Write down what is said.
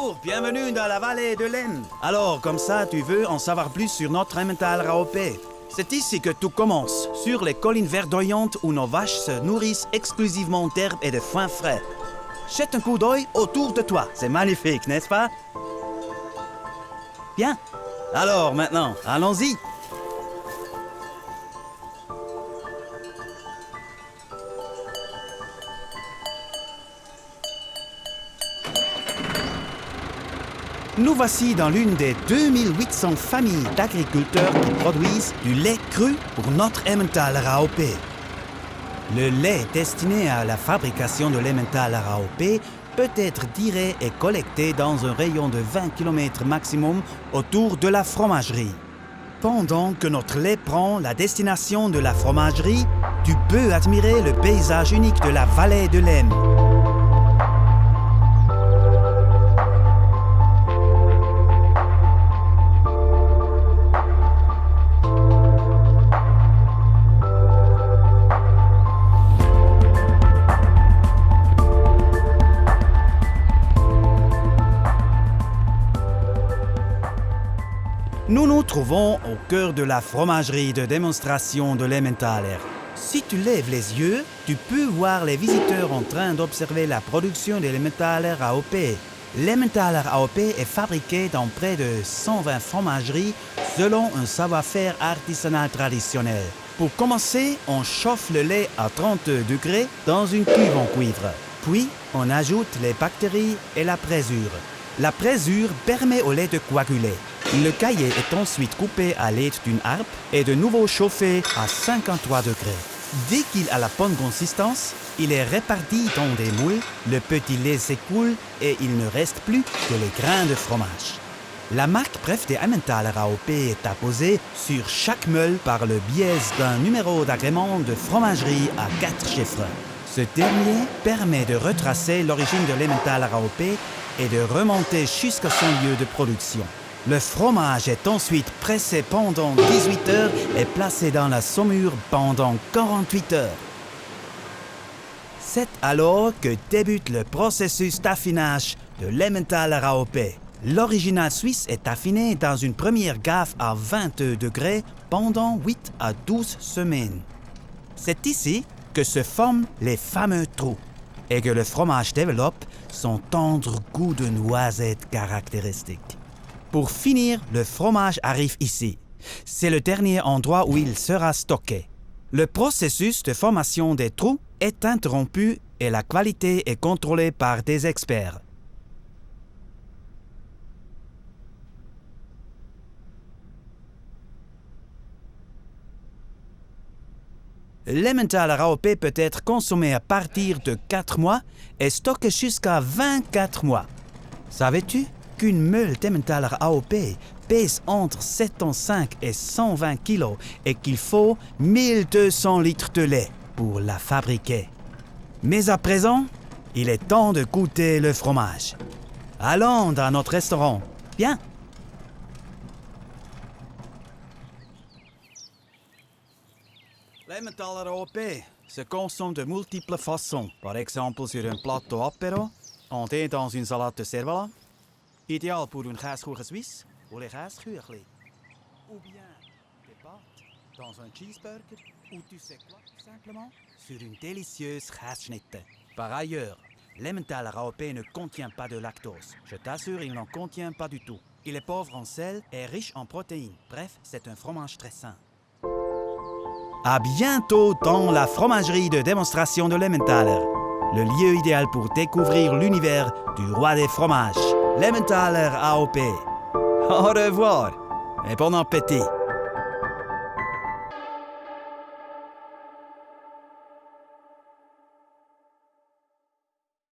Bonjour, bienvenue dans la vallée de l'Aisne. Alors, comme ça, tu veux en savoir plus sur notre Emmental AOP. C'est ici que tout commence, sur les collines verdoyantes où nos vaches se nourrissent exclusivement d'herbes et de foin frais. Jette un coup d'œil autour de toi, c'est magnifique, n'est-ce pas? Bien. Alors maintenant, allons-y. Nous voici dans l'une des 2800 familles d'agriculteurs qui produisent du lait cru pour notre Emmental AOP. Le lait destiné à la fabrication de l'Emmental AOP peut être tiré et collecté dans un rayon de 20 km maximum autour de la fromagerie. Pendant que notre lait prend la destination de la fromagerie, tu peux admirer le paysage unique de la vallée de l'Aisne. Nous nous trouvons au cœur de la fromagerie de démonstration de l'Emmentaler. Si tu lèves les yeux, tu peux voir les visiteurs en train d'observer la production de l'Emmentaler AOP. L'Emmentaler AOP est fabriqué dans près de 120 fromageries selon un savoir-faire artisanal traditionnel. Pour commencer, on chauffe le lait à 32 degrés dans une cuve en cuivre. Puis, on ajoute les bactéries et la présure. La présure permet au lait de coaguler. Le caillé est ensuite coupé à l'aide d'une harpe et de nouveau chauffé à 53 degrés. Dès qu'il a la bonne consistance, il est réparti dans des moules, le petit lait s'écoule et il ne reste plus que les grains de fromage. La marque Bref des Emmentaler AOP est apposée sur chaque meule par le biais d'un numéro d'agrément de fromagerie à 4 chiffres. Ce dernier permet de retracer l'origine de l'Emmentaler AOP et de remonter jusqu'à son lieu de production. Le fromage est ensuite pressé pendant 18 heures et placé dans la saumure pendant 48 heures. C'est alors que débute le processus d'affinage de l'Emmentaler AOP. L'original suisse est affiné dans une première gaffe à 22 degrés pendant 8 à 12 semaines. C'est ici que se forment les fameux trous et que le fromage développe son tendre goût de noisette caractéristique. Pour finir, le fromage arrive ici. C'est le dernier endroit où il sera stocké. Le processus de formation des trous est interrompu et la qualité est contrôlée par des experts. L'Emmentaler AOP peut être consommé à partir de 4 mois et stocké jusqu'à 24 mois. Savais-tu qu'une meule d'Emmentaler AOP pèse entre 75 et 120 kg et qu'il faut 1200 litres de lait pour la fabriquer? Mais à présent, il est temps de goûter le fromage. Allons dans notre restaurant. Bien. L'Emmentaler AOP se consomme de multiples façons. Par exemple, sur un plateau apéro, on est dans une salade de cervelas, idéal pour une gaaskuchen suisse ou les gaaskuchli. Ou bien des pâtes dans un cheeseburger ou tu sais quoi, simplement sur une délicieuse gaasschnitte. Par ailleurs, l'Emmentaler AOP ne contient pas de lactose. Je t'assure, il n'en contient pas du tout. Il est pauvre en sel et riche en protéines. Bref, c'est un fromage très sain. À bientôt dans la fromagerie de démonstration de l'Emmentaler, le lieu idéal pour découvrir l'univers du roi des fromages, l'Emmentaler AOP. Au revoir et bon appétit!